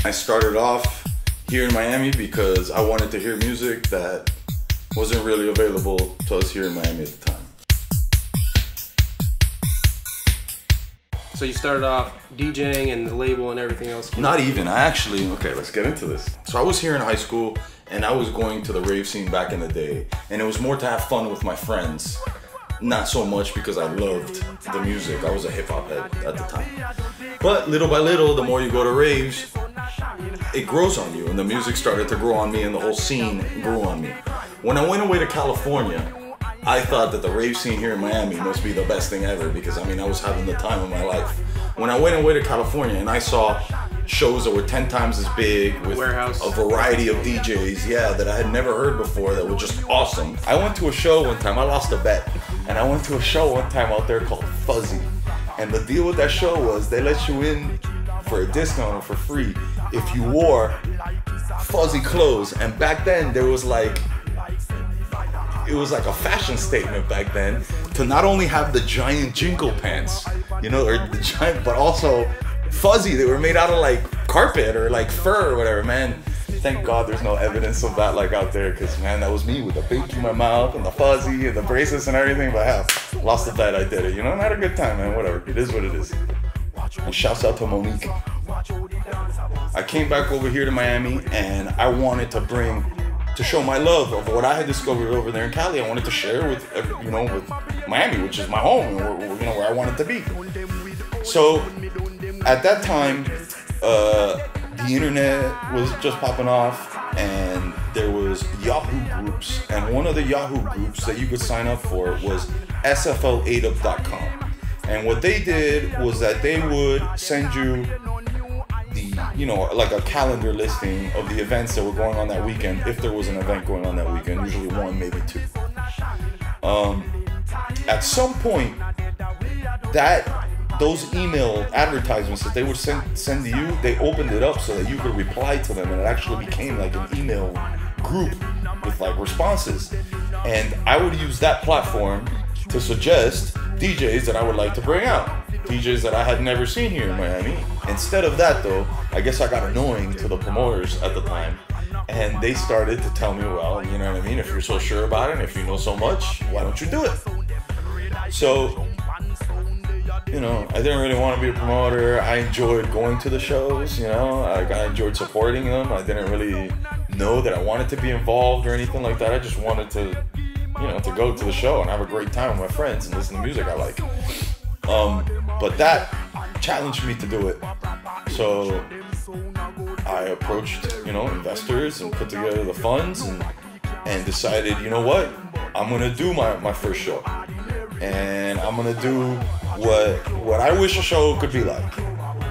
I started off here in Miami because I wanted to hear music that wasn't really available to us here in Miami at the time. So you started off DJing and the label and everything else? Not even. Okay, let's get into this. So I was here in high school and I was going to the rave scene back in the day. And it was more to have fun with my friends. Not so much because I loved the music. I was a hip hop head at the time. But little by little, the more you go to raves, it grows on you. And the music started to grow on me and the whole scene grew on me. When I went away to California, I thought that the rave scene here in Miami must be the best thing ever because I was having the time of my life. When I went away to California and I saw shows that were 10 times as big with Warehouse. a variety of DJs, that I had never heard before that were just awesome. I went to a show one time, I lost a bet, and I went to a show one time out there called Fuzzy. And the deal with that show was they let you in for a discount or for free if you wore fuzzy clothes. And back then it was like a fashion statement back then to not only have the giant Jinko pants, but also fuzzy. They were made out of like carpet or like fur or whatever, man. Thank God there's no evidence of that like out there, because man, that was me with the pink in my mouth and the fuzzy and the bracelets and everything. But hell, lost the bet, I did it. I had a good time, man. Whatever, it is what it is. And shouts out to Monique. I came back over here to Miami and I wanted to show my love of what I had discovered over there in Cali. I wanted to share with with Miami, which is my home, and where I wanted to be. So at that time, the internet was just popping off, and there was Yahoo groups, and one of the Yahoo groups that you could sign up for was sfl8up.com. And what they did was that they would send you like a calendar listing of the events that were going on that weekend, if there was an event going on that weekend, usually one, maybe two. At some point, those email advertisements that they would send to you, they opened it up so that you could reply to them, and it actually became like an email group with like responses. And I would use that platform to suggest DJs that I would like to bring out, DJs that I had never seen here in Miami. Instead of that though, I guess I got annoying to the promoters at the time, and they started to tell me, well, you know what I mean, if you're so sure about it and if you know so much, why don't you do it? So I didn't really want to be a promoter. I enjoyed going to the shows, I enjoyed supporting them. I didn't really know that I wanted to be involved or anything like that. I just wanted to, to go to the show and have a great time with my friends and listen to music I like. But that challenged me to do it. So I approached, investors and put together the funds and decided, you know what? I'm going to do my first show. And I'm going to do what I wish a show could be like.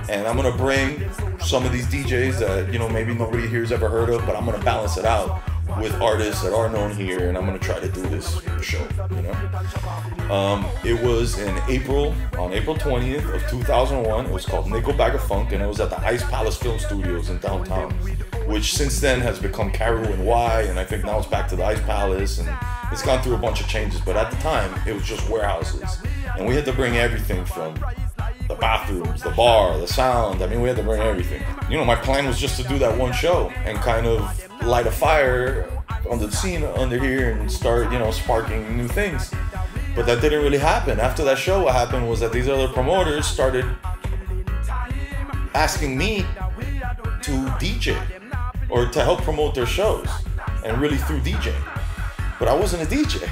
And I'm going to bring some of these DJs that, maybe nobody here's ever heard of, but I'm going to balance it out with artists that are known here, and I'm going to try to do this show, It was on April 20th of 2001. It was called Nickel Bag of Funk, and it was at the Ice Palace Film Studios in downtown, which since then has become Carew and Y, and I think now it's back to the Ice Palace, and it's gone through a bunch of changes, but at the time, it was just warehouses. And we had to bring everything from the bathrooms, the bar, the sound. We had to bring everything. My plan was just to do that one show and kind of light a fire on the scene under here and start, sparking new things. But that didn't really happen. After that show, what happened was that these other promoters started asking me to DJ or to help promote their shows, and really through DJing. But I wasn't a DJ.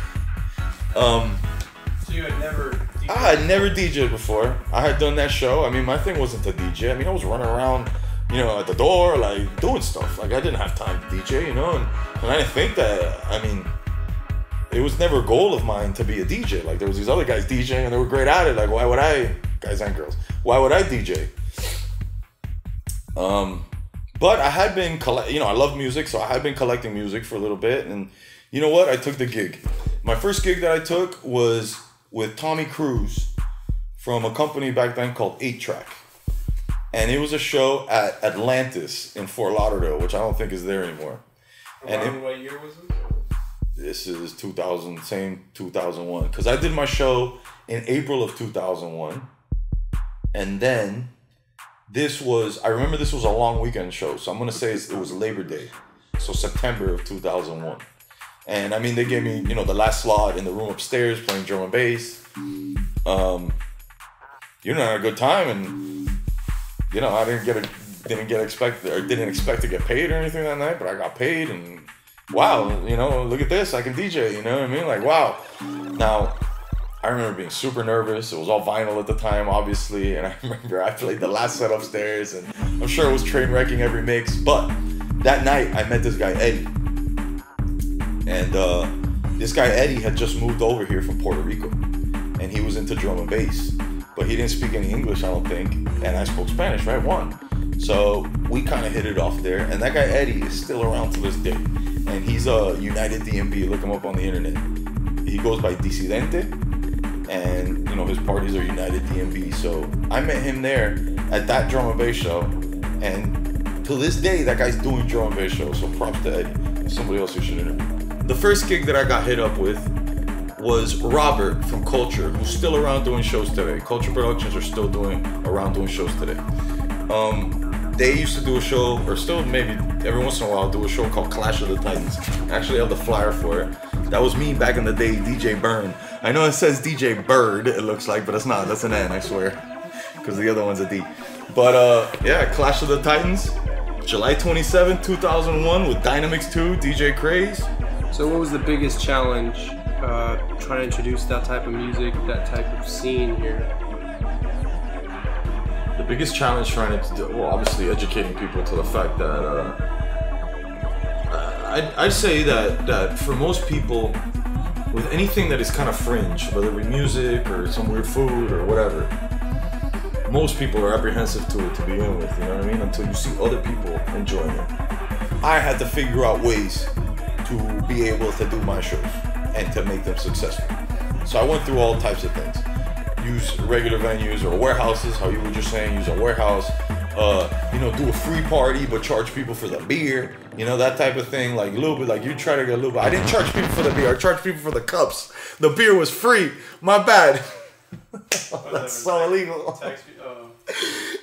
So you had never DJed? I had never DJed before. I had done that show. My thing wasn't to DJ. I was running around, at the door, like, doing stuff. Like, I didn't have time to DJ, and I didn't think that, it was never a goal of mine to be a DJ. Like, there was these other guys DJing, and they were great at it. Like, why would I, guys and girls, why would I DJ? But I had been, I love music, so I had been collecting music for a little bit, and you know what? I took the gig. My first gig that I took was with Tommy Cruise from a company back then called 8-Track. And it was a show at Atlantis in Fort Lauderdale, which I don't think is there anymore. And what year was this? This is 2001. Because I did my show in April of 2001. And then I remember this was a long weekend show, so I'm gonna say it was Labor Day, so September of 2001. And I mean, they gave me, the last slot in the room upstairs playing drum and bass. Had a good time, and I didn't expect to get paid or anything that night, but I got paid, and wow, look at this, I can DJ, you know what I mean? Like, wow. Now, I remember being super nervous. It was all vinyl at the time, obviously, and I remember I played the last set upstairs, and I'm sure it was train wrecking every mix, but that night I met this guy, Eddie. And this guy, Eddie, had just moved over here from Puerto Rico, and he was into drum and bass, but he didn't speak any English, I don't think, and I spoke Spanish, right? Juan. So we kind of hit it off there, and that guy, Eddie, is still around to this day, and he's a United DMB. Look him up on the internet. He goes by Disidente, and his parties are United DMB. So I met him there at that drum and bass show, and to this day that guy's doing drum and bass shows. So props to Eddie. Somebody else you should interview. The first gig that I got hit up with was Robert from Culture, who's still around doing shows today. Culture Productions are still around doing shows today. They used to do a show, or still maybe every once in a while do a show called Clash of the Titans. I actually have the flyer for it. That was me back in the day, DJ Burn. I know it says DJ Bird, it looks like, but it's not. That's an N, I swear. Because the other one's a D. But Clash of the Titans, July 27, 2001 with Dynamix 2, DJ Craze. So what was the biggest challenge trying to introduce that type of music, that type of scene here? The biggest challenge trying to do, well, obviously educating people to the fact that I'd say that for most people, with anything that is kind of fringe, whether it be music or some weird food or whatever, most people are apprehensive to it to begin with, you know what I mean? Until you see other people enjoying it. I had to figure out ways to be able to do my shows and to make them successful. So I went through all types of things. Use regular venues or warehouses, how you were just saying, use a warehouse. Do a free party but charge people for the beer, that type of thing, like a little bit, like you try to get a little bit. I didn't charge people for the beer, I charged people for the cups. The beer was free, my bad. That's so illegal.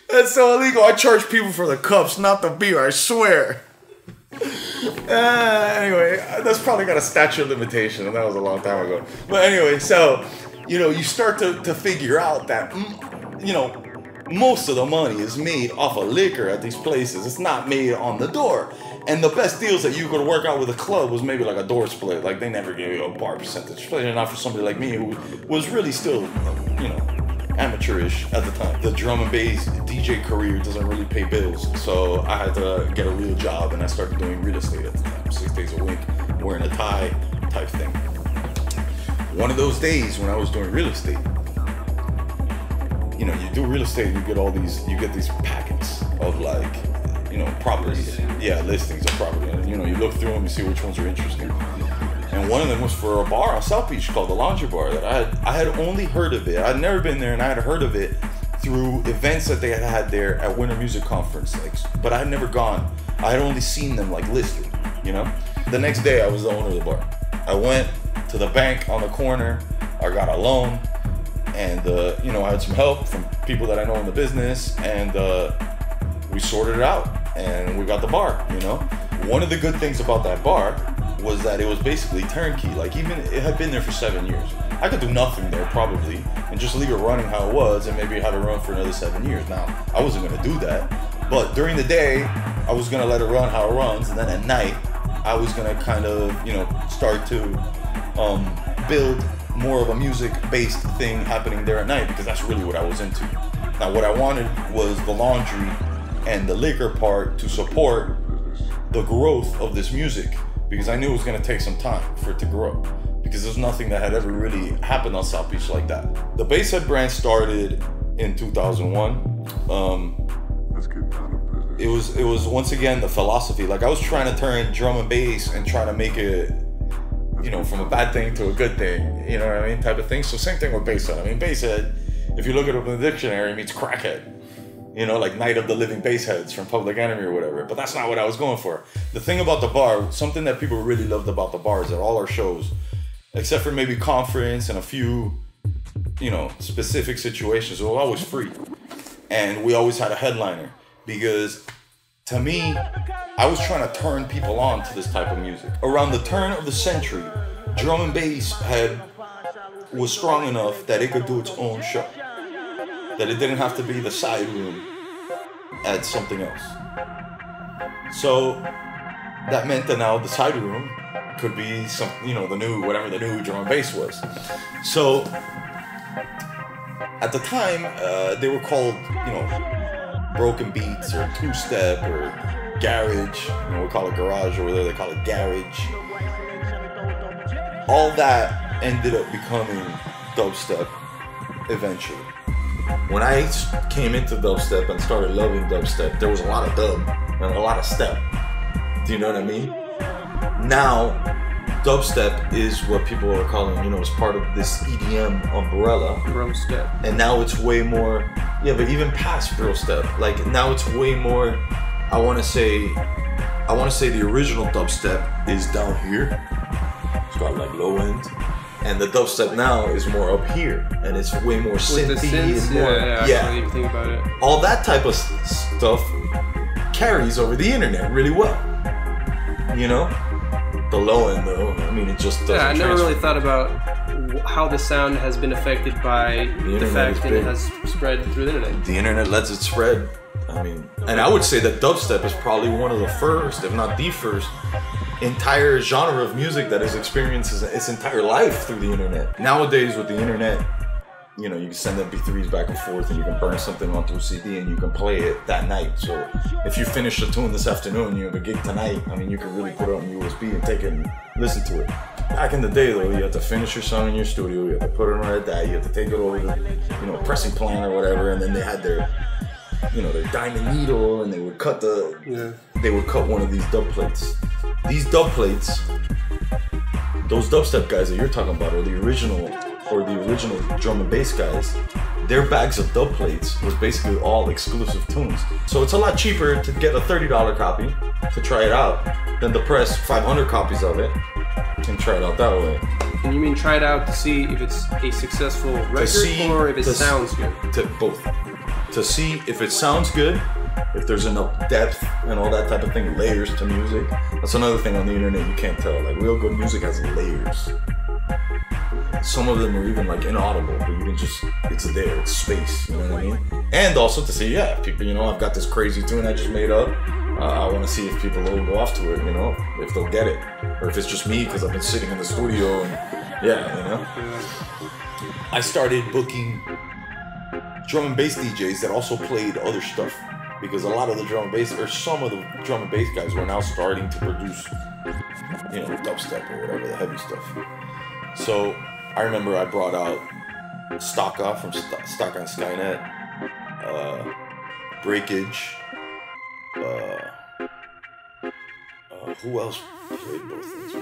That's so illegal. I charge people for the cups, not the beer, I swear. Anyway, that's probably got a statute of limitation, and that was a long time ago. But anyway, so you start to figure out that most of the money is made off of liquor at these places. It's not made on the door. And the best deals that you could work out with a club was maybe like a door split. Like, they never gave you a bar percentage, especially not for somebody like me who was really still, amateurish at the time. The drum and bass DJ career doesn't really pay bills, so I had to get a real job, and I started doing real estate at the time, 6 days a week, wearing a tie type thing. One of those days when I was doing real estate, you do real estate, you get these packets of properties, listings of property, and you look through them, you see which ones are interesting. And one of them was for a bar on South Beach called the Laundry Bar that I had only heard of it. I'd never been there, and I had heard of it through events that they had there at Winter Music Conference, but I had never gone. I had only seen them listed, The next day I was the owner of the bar. I went to the bank on the corner, I got a loan, and I had some help from people that I know in the business, and we sorted it out, and we got the bar. One of the good things about that bar was that it was basically turnkey. Even it had been there for 7 years. I could do nothing there probably, and just leave it running how it was, and maybe have it run for another 7 years. Now, I wasn't gonna do that, but during the day, I was gonna let it run how it runs, and then at night, I was gonna kind of, start to build more of a music-based thing happening there at night, because that's really what I was into. Now, what I wanted was the laundry and the liquor part to support the growth of this music, because I knew it was going to take some time for it to grow, because there's nothing that had ever really happened on South Beach like that. The Basshead brand started in 2001. It was once again the philosophy. I was trying to turn drum and bass and trying to make it, from a bad thing to a good thing, you know what I mean, type of thing. So same thing with Basshead. I mean, Basshead, if you look it up in the dictionary, it means crackhead. Like Night of the Living Bassheads from Public Enemy or whatever. But that's not what I was going for. The thing about the bar, something that people really loved about the bar is that all our shows, except for maybe conference and a few, specific situations, were always free. and we always had a headliner because, to me, I was trying to turn people on to this type of music. Around the turn of the century, drum and bass was strong enough that it could do its own show. That it didn't have to be the side room at something else. So that meant that now the side room could be some, whatever the new drum and bass was. So at the time, they were called, broken beats or two-step or garage. We call it garage over there. They call it garage. All that ended up becoming dubstep eventually. When I came into dubstep and started loving dubstep, there was a lot of dub and a lot of step. Do you know what I mean? Now, dubstep is what people are calling, as part of this EDM umbrella. Bro step. And now it's way more, but even past bro step. Like now it's way more, I want to say the original dubstep is down here. It's got like low end. And the dubstep now is more up here, and it's way more synthy and more. Yeah. You think about it. All that type of stuff carries over the internet really well. The low end though, it just doesn't. Yeah, I never really thought about how the sound has been affected by the fact that it has spread through the internet. The internet lets it spread. And I would say that dubstep is probably one of the first, if not the first, entire genre of music that has experienced its entire life through the internet. Nowadays with the internet, you can send MP3s back and forth and you can burn something onto a CD and you can play it that night. So if you finish a tune this afternoon, you have a gig tonight, you can really put it on USB and take it and listen to it. Back in the day though, you had to finish your song in your studio, you had to put it on a DAT, you had to take it over to, pressing plant or whatever, and then they had their diamond needle, and they would cut one of these dub plates. These dub plates, those dubstep guys that you're talking about, or the original drum and bass guys, their bags of dub plates was basically all exclusive tunes. So it's a lot cheaper to get a $30 copy to try it out than to press 500 copies of it and try it out that way. And you mean try it out to see if it's a successful record or if it sounds good? Both. To see if it sounds good, if there's enough depth and all that type of thing, layers to music. That's another thing on the internet you can't tell. Like real good music has layers. Some of them are even like inaudible, but you can just, it's there, it's space, you know what I mean? And also to see, people, I've got this crazy tune I just made up. I want to see if people will go off to it, if they'll get it. Or if it's just me because I've been sitting in the studio and, I started booking drum and bass DJs that also played other stuff, because a lot of the drum and bass, or some of the drum and bass guys, were now starting to produce, dubstep or whatever, the heavy stuff. So I remember I brought out Stocka from Stock on Skynet, Breakage, who else played both things?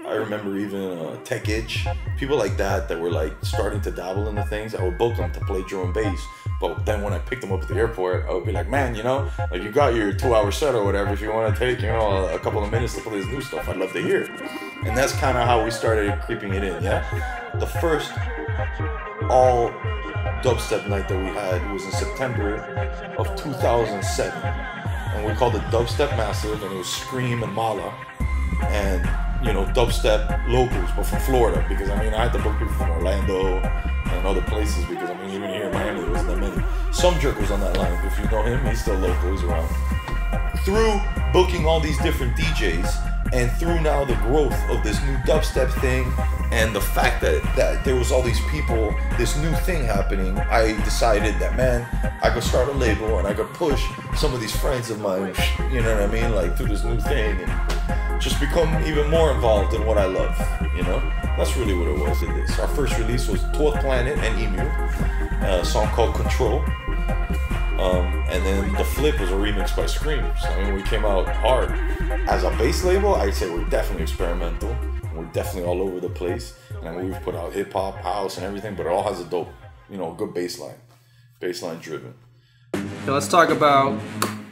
I remember even Tech Itch, people like that were like starting to dabble in the things. I would book them to play drum and bass, but then when I picked them up at the airport, I would be like, man, like you got your 2-hour set or whatever. If you want to take, a couple of minutes to play this new stuff, I'd love to hear it. And that's kind of how we started creeping it in. The first all dubstep night that we had was in September of 2007, and we called it Dubstep Massive, and it was Scream and Mala, and dubstep locals, but from Florida, because I had to book people from Orlando and other places, because even here in Miami there wasn't that many. Some jerk was on that line. If you know him, he's still local, he's around. Through booking all these different DJs, and through now the growth of this new dubstep thing, and the fact that there was all these people, this new thing happening, I decided that, man, I could start a label and I could push some of these friends of mine, like through this new thing, and just become even more involved in what I love, That's really what it was in this. Our first release was 12th Planet and Emu, a song called Control. And then the flip was a remix by Scream. So we came out hard. As a bass label, I'd say we're definitely experimental. We're definitely all over the place. And we've put out hip hop, house, and everything, but it all has a dope, good baseline driven. Now let's talk about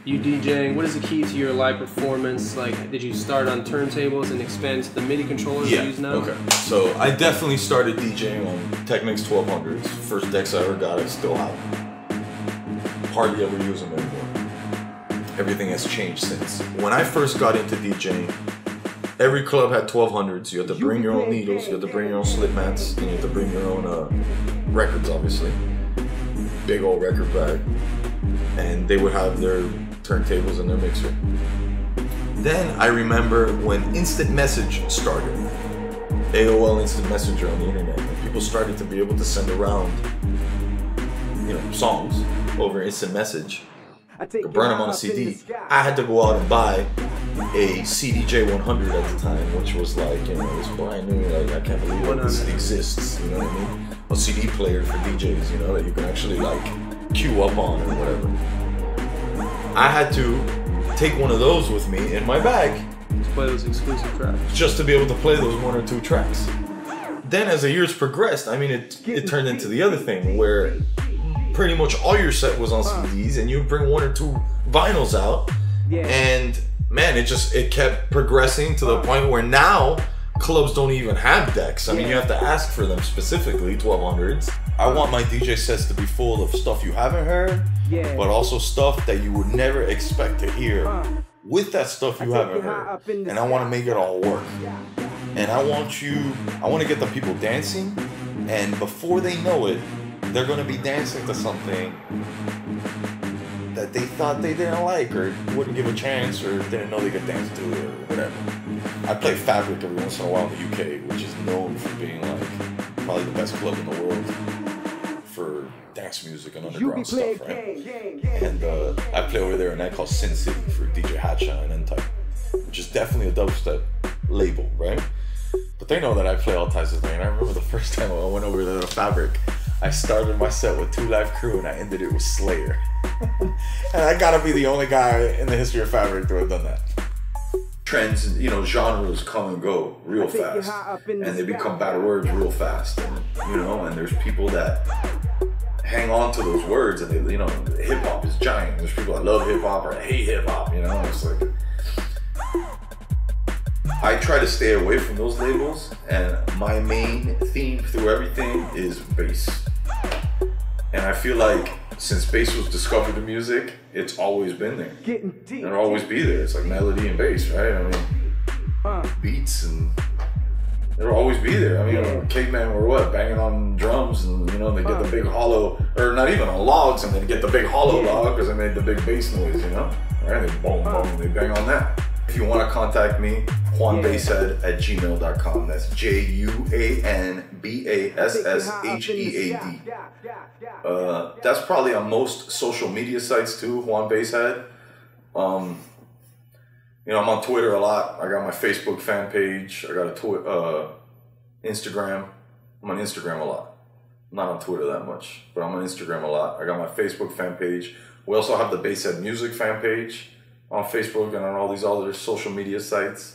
you DJing. What is the key to your live performance? Like, did you start on turntables and expand to the MIDI controllers you use now? Okay. So I definitely started DJing on Technics 1200s. First decks I ever got, I still have. hardly ever use them anymore. Everything has changed since. When I first got into DJing, every club had 1200s. You had to bring your own needles, you had to bring your own slip mats, and you had to bring your own records, obviously. Big old record bag. And they would have their turntables and their mixer. Then I remember when Instant Message started. AOL Instant Messenger on the internet. And people started to be able to send around, you know, songs over Instant Message. Burn them on a CD. I had to go out and buy a CDJ 100 at the time, which was like, you know, this brand new, like, I can't believe that this exists, you know what I mean? A CD player for DJs, you know, that you can actually like queue up on or whatever. I had to take one of those with me in my bag. To play those exclusive tracks. Just to be able to play those 1 or 2 tracks. Then as the years progressed, I mean, it turned into the other thing where pretty much all your set was on CDs, and you would bring 1 or 2 vinyls out, and man, it kept progressing to the point where now clubs don't even have decks. I mean, you have to ask for them specifically, 1200s. I want my DJ sets to be full of stuff you haven't heard, but also stuff that you would never expect to hear with that stuff you haven't heard, and I want to make it all work. And I want to get the people dancing, and before they know it, they're going to be dancing to something that they thought they didn't like or wouldn't give a chance or didn't know they could dance to or whatever. I play Fabric every once in a while in the UK, which is known for being like probably the best club in the world for dance music and underground stuff, right? And I play over there in a night called Sin City for DJ Hatcha and N-Type, which is definitely a dubstep label, right? But they know that I play all types of things. And I remember the first time I went over there to Fabric, I started my set with 2 Live Crew and I ended it with Slayer. And I gotta be the only guy in the history of Fabric to have done that. Trends, you know, genres come and go real fast. And they become bad words real fast. And, you know, and there's people that hang on to those words and they, you know, hip hop is giant. There's people that love hip hop or hate hip hop, you know, it's like, I try to stay away from those labels, and my main theme through everything is bass. And I feel like since bass was discovered in music, it's always been there. It'll always be there. It's like melody and bass, right? I mean, beats, and it'll always be there. I mean, cavemen were what? Banging on drums, and you know, they get the big hollow, or not even on logs, and they get the big hollow log because they made the big bass noise, you know? Right? They boom, boom, they bang on that. If you want to contact me, juanbasshead@gmail.com. That's JUANBASSHEAD. That's probably on most social media sites too, Juan Basshead. You know, I'm on Twitter a lot. I got my Facebook fan page. I got a Instagram. I'm on Instagram a lot. I'm not on Twitter that much, but I'm on Instagram a lot. I got my Facebook fan page. We also have the Basshead Music fan page on Facebook and on all these other social media sites.